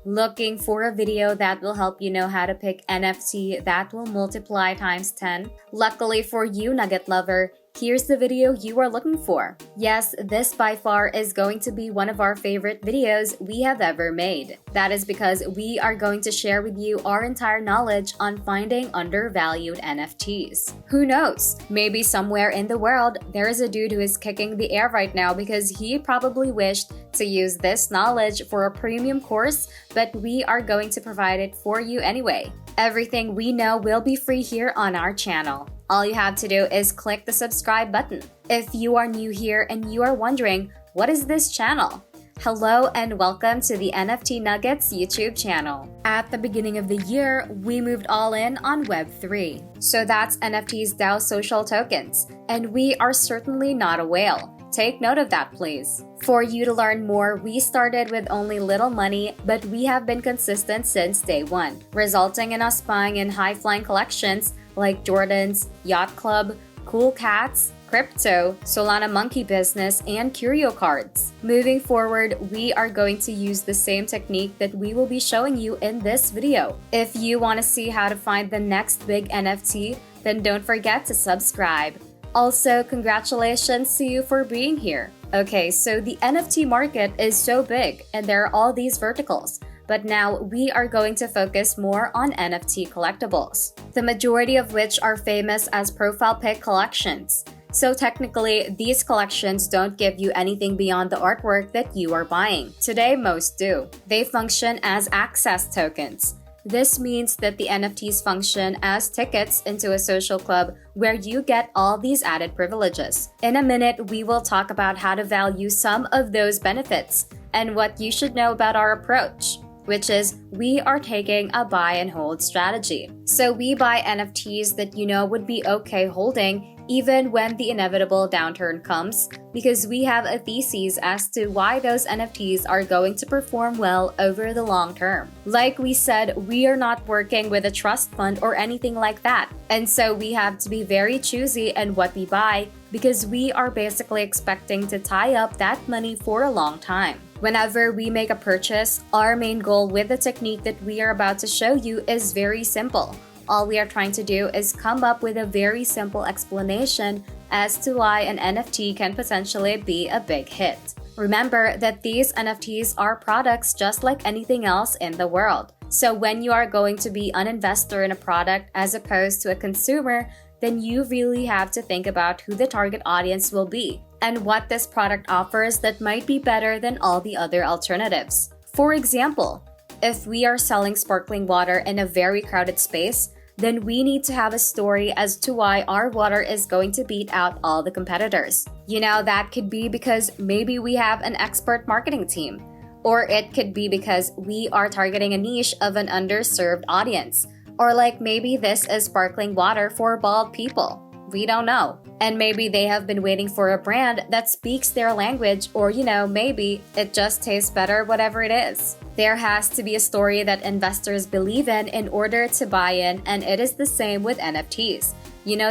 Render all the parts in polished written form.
Looking for a video that will help you know how to pick NFT that will multiply times 10? Luckily for you, Nugget Lover, here's the video you are looking for. Yes, this by far is going to be one of our favorite videos we have ever made. That is because we are going to share with you our entire knowledge on finding undervalued NFTs. Who knows? Maybe somewhere in the world, there is a dude who is kicking the air right now because he probably wished to use this knowledge for a premium course, but we are going to provide it for you anyway. Everything we know will be free here on our channel. All you have to do is click the subscribe button. If you are new here and you are wondering, what is this channel? Hello and welcome to the NFT Nuggets YouTube channel. At the beginning of the year, we moved all in on Web3. So that's NFTs DAO social tokens. And we are certainly not a whale. Take note of that, please. For you to learn more, we started with only little money, but we have been consistent since day one, resulting in us buying in high-flying collections like Jordan's, Yacht Club, Cool Cats, Crypto, Solana Monkey Business, and Curio cards. Moving forward, we are going to use the same technique that we will be showing you in this video. If you want to see how to find the next big NFT, then don't forget to subscribe. Also, congratulations to you for being here. Okay, so the NFT market is so big and there are all these verticals, but now we are going to focus more on NFT collectibles, the majority of which are famous as profile pic collections. So technically, these collections don't give you anything beyond the artwork that you are buying. Today, most do. They function as access tokens. This means that the NFTs function as tickets into a social club where you get all these added privileges. In a minute, we will talk about how to value some of those benefits and what you should know about our approach, which is we are taking a buy and hold strategy. So we buy NFTs that you know would be okay holding even when the inevitable downturn comes, because we have a thesis as to why those NFTs are going to perform well over the long term. Like we said, we are not working with a trust fund or anything like that, and so we have to be very choosy in what we buy because we are basically expecting to tie up that money for a long time. Whenever we make a purchase, our main goal with the technique that we are about to show you is very simple. All we are trying to do is come up with a very simple explanation as to why an NFT can potentially be a big hit. Remember that these NFTs are products just like anything else in the world. So when you are going to be an investor in a product as opposed to a consumer, then you really have to think about who the target audience will be and what this product offers that might be better than all the other alternatives. For example, if we are selling sparkling water in a very crowded space, then we need to have a story as to why our water is going to beat out all the competitors. You know, that could be because maybe we have an expert marketing team, or it could be because we are targeting a niche of an underserved audience, or like maybe this is sparkling water for bald people. We don't know. And maybe they have been waiting for a brand that speaks their language, or maybe it just tastes better, whatever it is. There has to be a story that investors believe in order to buy in, and it is the same with NFTs.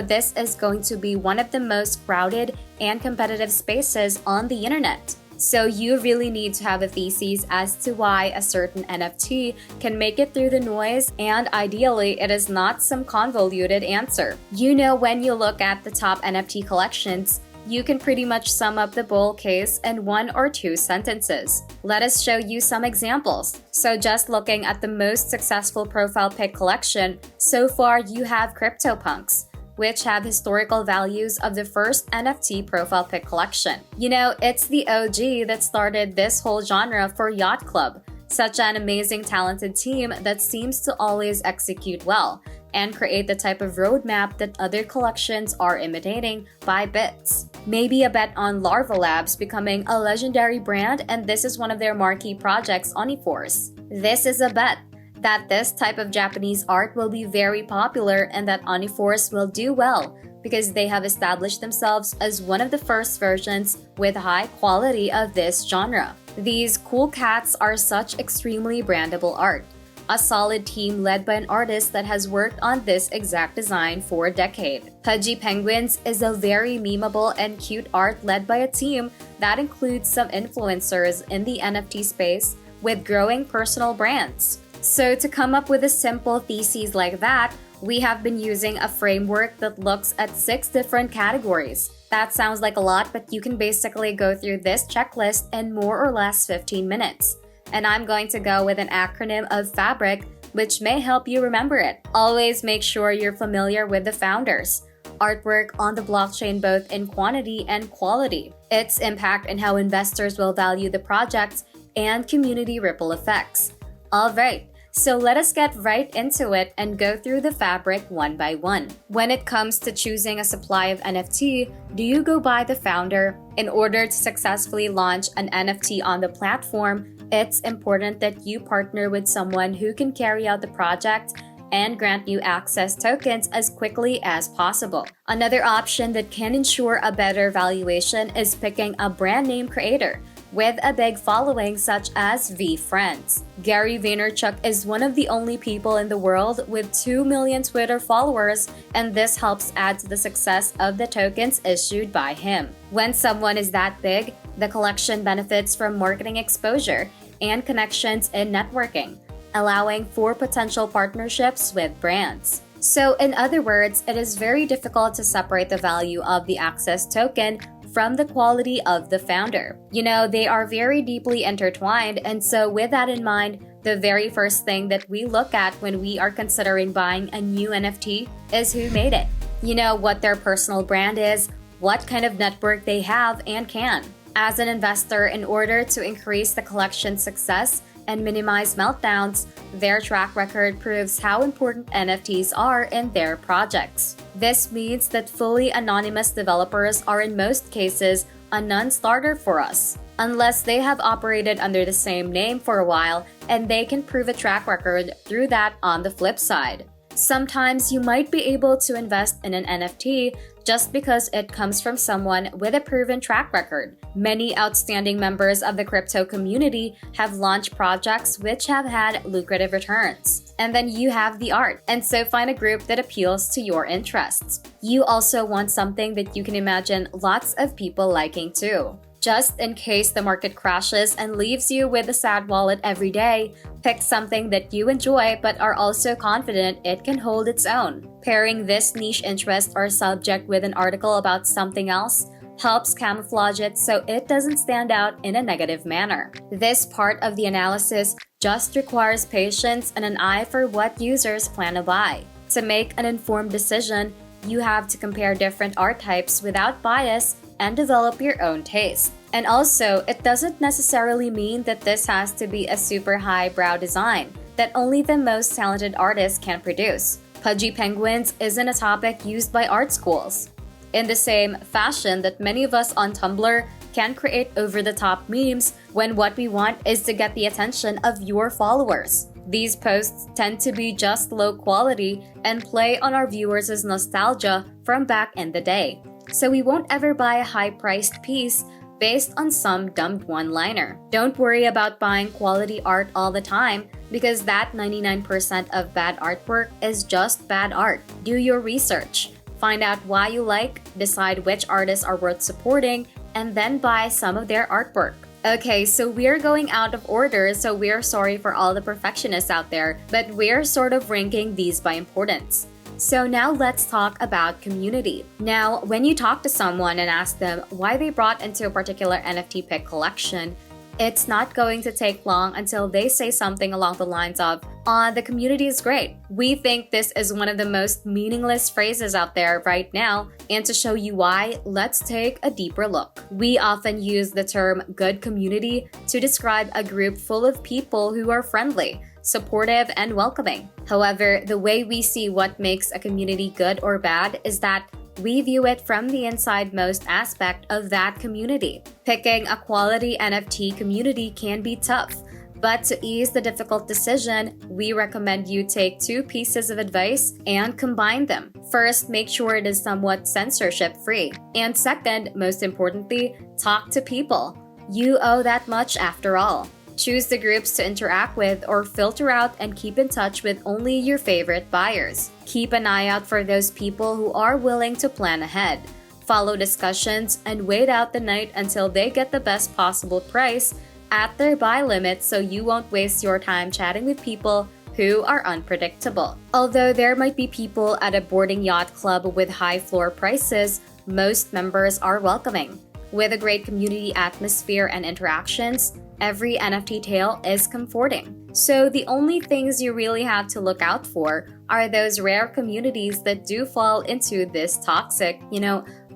This is going to be one of the most crowded and competitive spaces on the internet. So you really need to have a thesis as to why a certain NFT can make it through the noise, and ideally it is not some convoluted answer. When you look at the top NFT collections, you can pretty much sum up the bull case in 1 or 2 sentences. Let us show you some examples. So just looking at the most successful profile pic collection, so far you have CryptoPunks, which have historical values of the first NFT profile pic collection. It's the OG that started this whole genre for Yacht Club, such an amazing talented team that seems to always execute well and create the type of roadmap that other collections are imitating by bits. Maybe a bet on Larva Labs becoming a legendary brand, and this is one of their marquee projects, Oniforce. This is a bet that this type of Japanese art will be very popular and that Oniforce will do well because they have established themselves as one of the first versions with high quality of this genre. These cool cats are such extremely brandable art. a solid team led by an artist that has worked on this exact design for a decade. Pudgy Penguins is a very memeable and cute art led by a team that includes some influencers in the NFT space with growing personal brands. So to come up with a simple thesis like that, we have been using a framework that looks at 6 different categories. That sounds like a lot, but you can basically go through this checklist in more or less 15 minutes. And I'm going to go with an acronym of FABRIC, which may help you remember it. Always make sure you're familiar with the founders. Artwork on the blockchain both in quantity and quality. Its impact and how investors will value the project, and community ripple effects. Alright, so let us get right into it and go through the fabric one by one. When it comes to choosing a supply of NFT, do you go by the founder? In order to successfully launch an NFT on the platform, it's important that you partner with someone who can carry out the project and grant you access tokens as quickly as possible. Another option that can ensure a better valuation is picking a brand name creator with a big following such as VFriends. Gary Vaynerchuk is one of the only people in the world with 2 million Twitter followers, and this helps add to the success of the tokens issued by him. When someone is that big, the collection benefits from marketing exposure and connections in networking, allowing for potential partnerships with brands. So in other words, it is very difficult to separate the value of the access token from the quality of the founder. You know, they are very deeply intertwined, and so with that in mind, the very first thing that we look at when we are considering buying a new NFT is who made it. You know, what their personal brand is, what kind of network they have and can. As an investor, in order to increase the collection's success and minimize meltdowns, their track record proves how important NFTs are in their projects. This means that fully anonymous developers are in most cases a non-starter for us, unless they have operated under the same name for a while and they can prove a track record through that on the flip side. Sometimes you might be able to invest in an NFT just because it comes from someone with a proven track record. Many outstanding members of the crypto community have launched projects which have had lucrative returns. And then you have the art, and so find a group that appeals to your interests. You also want something that you can imagine lots of people liking too. Just in case the market crashes and leaves you with a sad wallet every day, pick something that you enjoy but are also confident it can hold its own. Pairing this niche interest or subject with an article about something else helps camouflage it so it doesn't stand out in a negative manner. This part of the analysis just requires patience and an eye for what users plan to buy. To make an informed decision, you have to compare different art types without bias and develop your own taste. And also, it doesn't necessarily mean that this has to be a super highbrow design that only the most talented artists can produce. Pudgy Penguins isn't a topic used by art schools. In the same fashion that many of us on Tumblr can create over-the-top memes when what we want is to get the attention of your followers. These posts tend to be just low quality and play on our viewers' nostalgia from back in the day. So we won't ever buy a high-priced piece based on some dumbed one-liner. Don't worry about buying quality art all the time because that 99% of bad artwork is just bad art. Do your research. Find out why you like, decide which artists are worth supporting, and then buy some of their artwork. Okay, so we're going out of order, so we're sorry for all the perfectionists out there, but we're sort of ranking these by importance. So now let's talk about community. Now, when you talk to someone and ask them why they brought into a particular NFT pick collection, it's not going to take long until they say something along the lines of, the community is great. We think this is one of the most meaningless phrases out there right now, and to show you why, let's take a deeper look. We often use the term good community to describe a group full of people who are friendly, supportive, and welcoming. However, the way we see what makes a community good or bad is that we view it from the inside-most aspect of that community. Picking a quality NFT community can be tough, but to ease the difficult decision, we recommend you take 2 pieces of advice and combine them. First, make sure it is somewhat censorship-free. And second, most importantly, talk to people. You owe that much after all. Choose the groups to interact with or filter out and keep in touch with only your favorite buyers. Keep an eye out for those people who are willing to plan ahead. Follow discussions and wait out the night until they get the best possible price at their buy limit so you won't waste your time chatting with people who are unpredictable. Although there might be people at a boarding yacht club with high floor prices, most members are welcoming. With a great community atmosphere and interactions, every NFT tale is comforting. So the only things you really have to look out for are those rare communities that do fall into this toxic,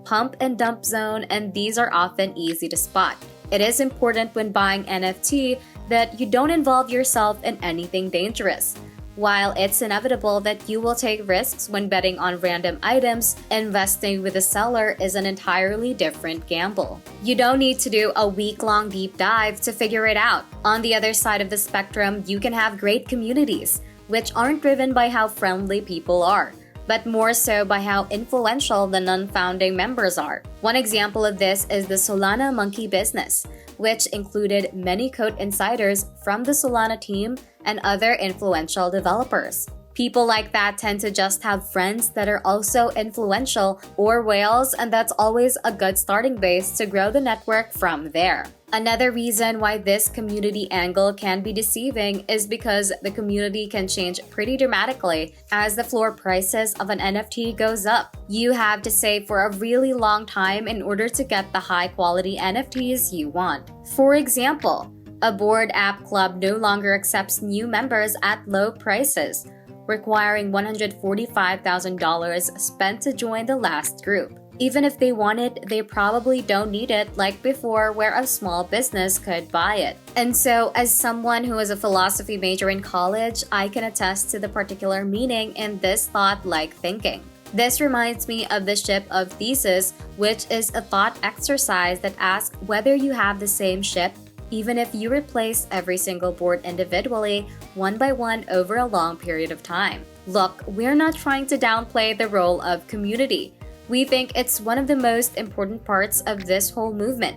pump and dump zone, and these are often easy to spot. It is important when buying NFT that you don't involve yourself in anything dangerous. While it's inevitable that you will take risks when betting on random items, investing with a seller is an entirely different gamble. You don't need to do a week-long deep dive to figure it out. On the other side of the spectrum, you can have great communities, which aren't driven by how friendly people are, but more so by how influential the non-founding members are. One example of this is the Solana Monkey business, which included many code insiders from the Solana team and other influential developers. People like that tend to just have friends that are also influential or whales, and that's always a good starting base to grow the network from there. Another reason why this community angle can be deceiving is because the community can change pretty dramatically as the floor prices of an NFT goes up. You have to save for a really long time in order to get the high quality NFTs you want. For example, a Bored App Club no longer accepts new members at low prices, requiring $145,000 spent to join the last group. Even if they want it, they probably don't need it like before where a small business could buy it. And so, as someone who was a philosophy major in college, I can attest to the particular meaning in this thought-like thinking. This reminds me of the ship of thesis, which is a thought exercise that asks whether you have the same ship even if you replace every single board individually, one by one over a long period of time. Look, we're not trying to downplay the role of community. We think it's one of the most important parts of this whole movement.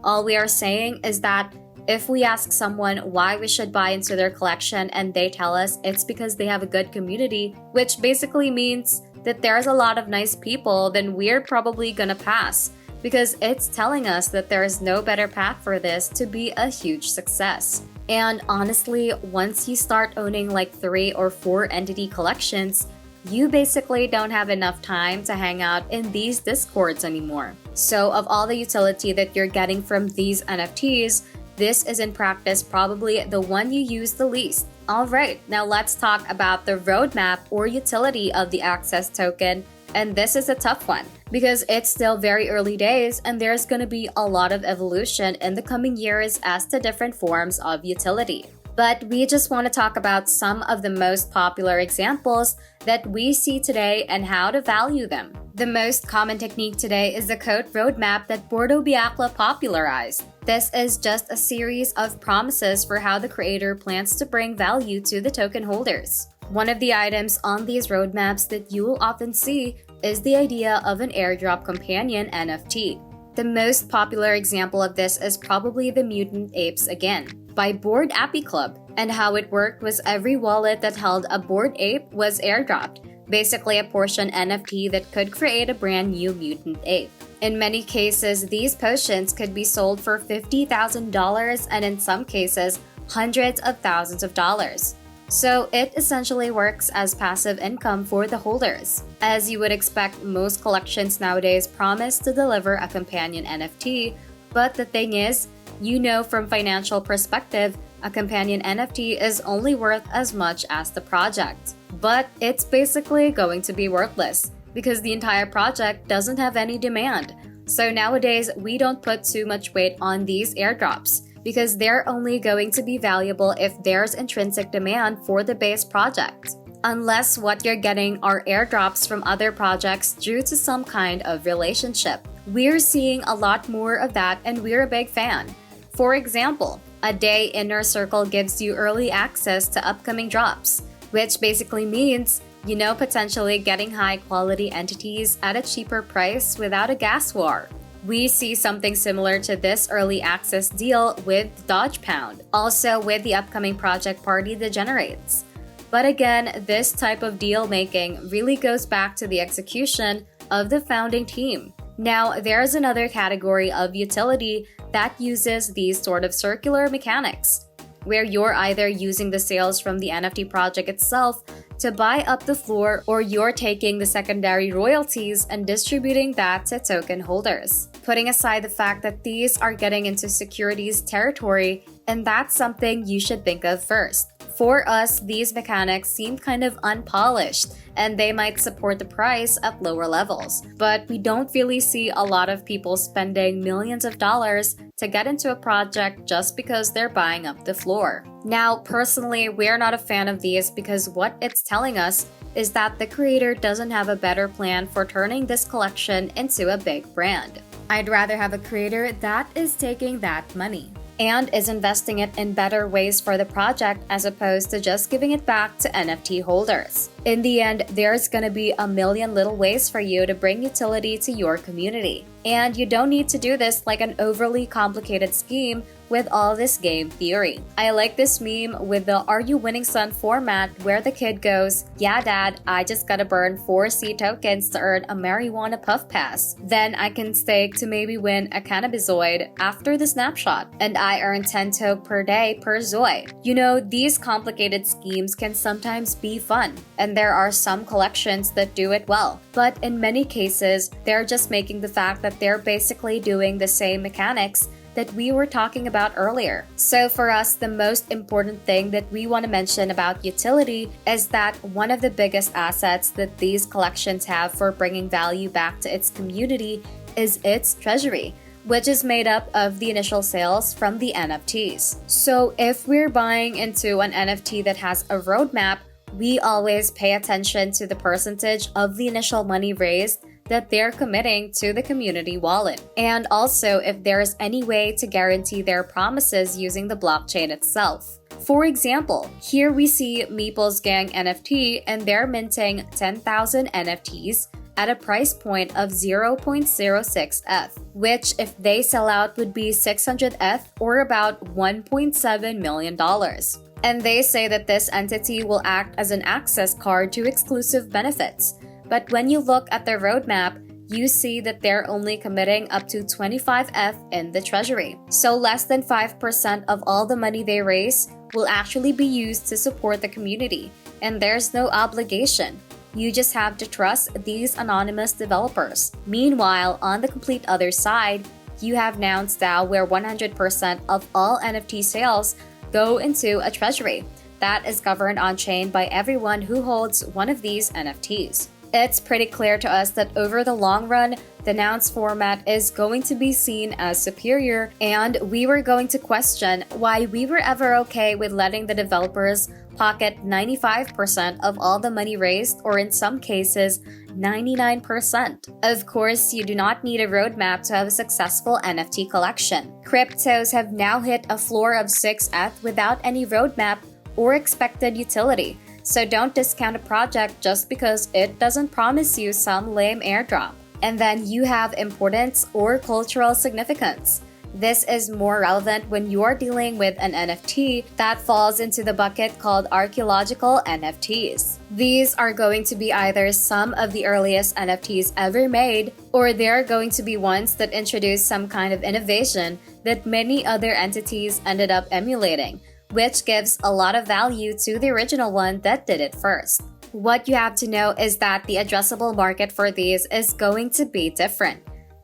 All we are saying is that if we ask someone why we should buy into their collection and they tell us it's because they have a good community, which basically means that there's a lot of nice people, then we're probably gonna pass, because it's telling us that there is no better path for this to be a huge success. And honestly, once you start owning like 3 or 4 entity collections, you basically don't have enough time to hang out in these discords anymore. So of all the utility that you're getting from these NFTs, this is in practice probably the one you use the least. Alright, now let's talk about the roadmap or utility of the Access token. And this is a tough one because it's still very early days and there's going to be a lot of evolution in the coming years as to different forms of utility. But we just want to talk about some of the most popular examples that we see today and how to value them. The most common technique today is the code roadmap that Bordo Biakla popularized. This is just a series of promises for how the creator plans to bring value to the token holders. One of the items on these roadmaps that you will often see is the idea of an Airdrop Companion NFT. The most popular example of this is probably the Mutant Apes again, by Bored Appy Club, and how it worked was every wallet that held a Bored Ape was airdropped, basically a portion NFT that could create a brand new Mutant Ape. In many cases, these potions could be sold for $50,000 and in some cases, hundreds of thousands of dollars. So it essentially works as passive income for the holders. As you would expect, most collections nowadays promise to deliver a companion NFT, but the thing is, from financial perspective, a companion NFT is only worth as much as the project. But it's basically going to be worthless because the entire project doesn't have any demand. So nowadays, we don't put too much weight on these airdrops, because they're only going to be valuable if there's intrinsic demand for the base project. Unless what you're getting are airdrops from other projects due to some kind of relationship. We're seeing a lot more of that and we're a big fan. For example, a day Inner Circle gives you early access to upcoming drops, which basically means, potentially getting high quality entities at a cheaper price without a gas war. We see something similar to this early access deal with Dodge Pound, also with the upcoming Project Party Degenerates. But again, this type of deal making really goes back to the execution of the founding team. Now, there's another category of utility that uses these sort of circular mechanics, where you're either using the sales from the NFT project itself to buy up the floor, or you're taking the secondary royalties and distributing that to token holders. Putting aside the fact that these are getting into securities territory, and that's something you should think of first. For us, these mechanics seem kind of unpolished, and they might support the price at lower levels. But we don't really see a lot of people spending millions of dollars to get into a project just because they're buying up the floor. Now, personally, we're not a fan of these because what it's telling us is that the creator doesn't have a better plan for turning this collection into a big brand. I'd rather have a creator that is taking that money and is investing it in better ways for the project as opposed to just giving it back to NFT holders. In the end, there's gonna be a million little ways for you to bring utility to your community. And you don't need to do this like an overly complicated scheme with all this game theory. I like this meme with the "Are you winning son" format where the kid goes, "Yeah dad, I just gotta burn 4 C tokens to earn a marijuana puff pass. Then I can stake to maybe win a cannabisoid after the snapshot. And I earn 10 toke per day per Zoid." You know, these complicated schemes can sometimes be fun, and there are some collections that do it well. But in many cases, they're just making the fact that they're basically doing the same mechanics that we were talking about earlier. So for us, the most important thing that we want to mention about utility is that one of the biggest assets that these collections have for bringing value back to its community is its treasury, which is made up of the initial sales from the NFTs. So if we're buying into an NFT that has a roadmap, we always pay attention to the percentage of the initial money raised that they're committing to the community wallet. And also if there's any way to guarantee their promises using the blockchain itself. For example, here we see Meeples Gang NFT, and they're minting 10,000 NFTs at a price point of 0.06 ETH, which if they sell out would be 600 ETH or about $1.7 million. And they say that this entity will act as an access card to exclusive benefits. But when you look at their roadmap, you see that they're only committing up to 25 ETH in the treasury. So less than 5% of all the money they raise will actually be used to support the community, and there's no obligation. You just have to trust these anonymous developers. Meanwhile, on the complete other side, you have Nouns DAO, where 100% of all NFT sales go into a treasury that is governed on-chain by everyone who holds one of these NFTs. It's pretty clear to us that over the long run, the Nouns format is going to be seen as superior, and we were going to question why we were ever okay with letting the developers pocket 95% of all the money raised, or in some cases, 99%. Of course, you do not need a roadmap to have a successful NFT collection. Cryptos have now hit a floor of 6 ETH without any roadmap or expected utility. So don't discount a project just because it doesn't promise you some lame airdrop. And then you have importance or cultural significance. This is more relevant when you're dealing with an NFT that falls into the bucket called archaeological NFTs. These are going to be either some of the earliest NFTs ever made, or they're going to be ones that introduce some kind of innovation that many other entities ended up emulating, which gives a lot of value to the original one that did it first. What you have to know is that the addressable market for these is going to be different.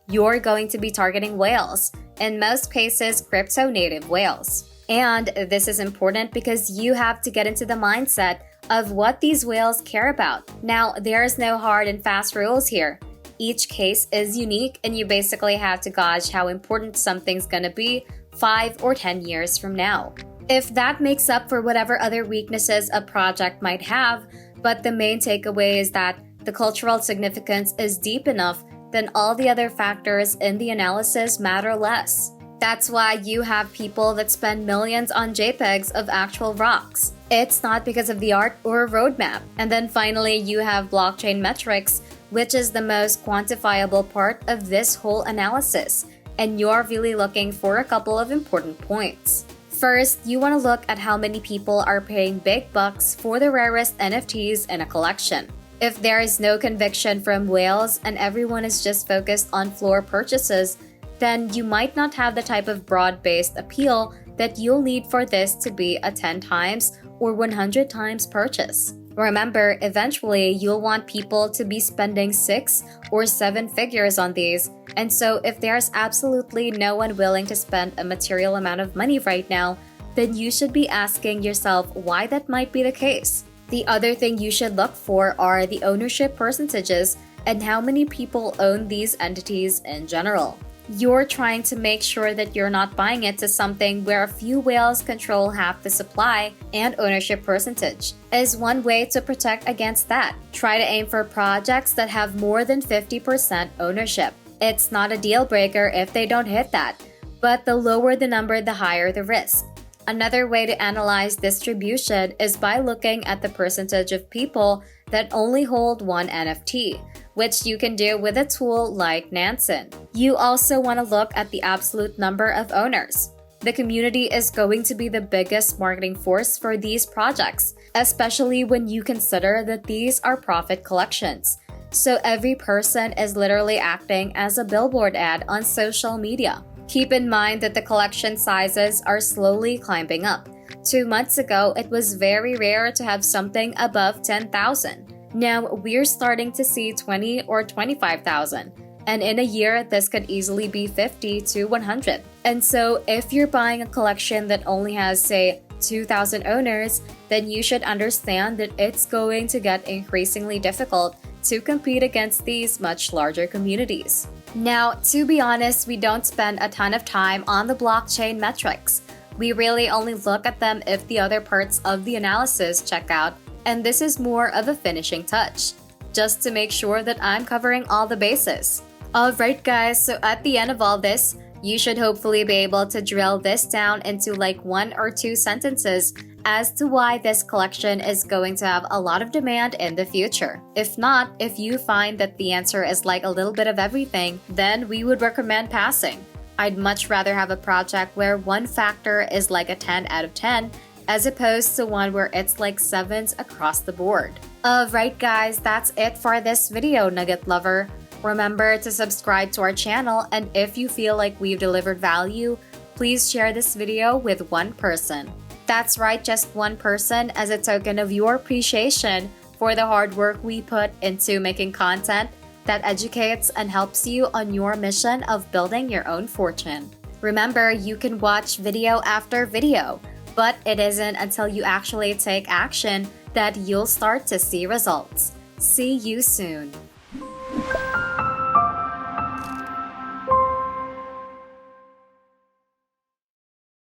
You're going to be targeting whales, in most cases crypto-native whales. And this is important because you have to get into the mindset of what these whales care about. Now, there's no hard and fast rules here. Each case is unique, and you basically have to gauge how important something's gonna be 5 or 10 years from now. If that makes up for whatever other weaknesses a project might have, but the main takeaway is that the cultural significance is deep enough, then all the other factors in the analysis matter less. That's why you have people that spend millions on JPEGs of actual rocks. It's not because of the art or roadmap. And then finally, you have blockchain metrics, which is the most quantifiable part of this whole analysis, and you're really looking for a couple of important points. First, you want to look at how many people are paying big bucks for the rarest NFTs in a collection. If there is no conviction from whales and everyone is just focused on floor purchases, then you might not have the type of broad-based appeal that you'll need for this to be a 10 times or 100 times purchase. Remember, eventually you'll want people to be spending 6 or 7 figures on these, and so if there's absolutely no one willing to spend a material amount of money right now, then you should be asking yourself why that might be the case. The other thing you should look for are the ownership percentages and how many people own these entities in general. You're trying to make sure that you're not buying into something where a few whales control half the supply and ownership percentage. As one way to protect against that, try to aim for projects that have more than 50% ownership. It's not a deal breaker if they don't hit that, but the lower the number, the higher the risk. Another way to analyze distribution is by looking at the percentage of people that only hold one NFT, which you can do with a tool like Nansen. You also want to look at the absolute number of owners. The community is going to be the biggest marketing force for these projects, especially when you consider that these are profit collections. So every person is literally acting as a billboard ad on social media. Keep in mind that the collection sizes are slowly climbing up. 2 months ago, it was very rare to have something above 10,000. Now, we're starting to see 20 or 25,000. And in a year, this could easily be 50 to 100. And so, if you're buying a collection that only has, say, 2,000 owners, then you should understand that it's going to get increasingly difficult to compete against these much larger communities. Now, to be honest, we don't spend a ton of time on the blockchain metrics. We really only look at them if the other parts of the analysis check out, and this is more of a finishing touch, just to make sure that I'm covering all the bases. Alright guys, so at the end of all this, you should hopefully be able to drill this down into like 1 or 2 sentences as to why this collection is going to have a lot of demand in the future. If not, if you find that the answer is like a little bit of everything, then we would recommend passing. I'd much rather have a project where one factor is like a 10 out of 10 as opposed to one where it's like 7s across the board. Alright guys, that's it for this video, Nugget Lover. Remember to subscribe to our channel, and if you feel like we've delivered value, please share this video with one person. That's right, just one person, as a token of your appreciation for the hard work we put into making content that educates and helps you on your mission of building your own fortune. Remember, you can watch video after video, but it isn't until you actually take action that you'll start to see results. See you soon.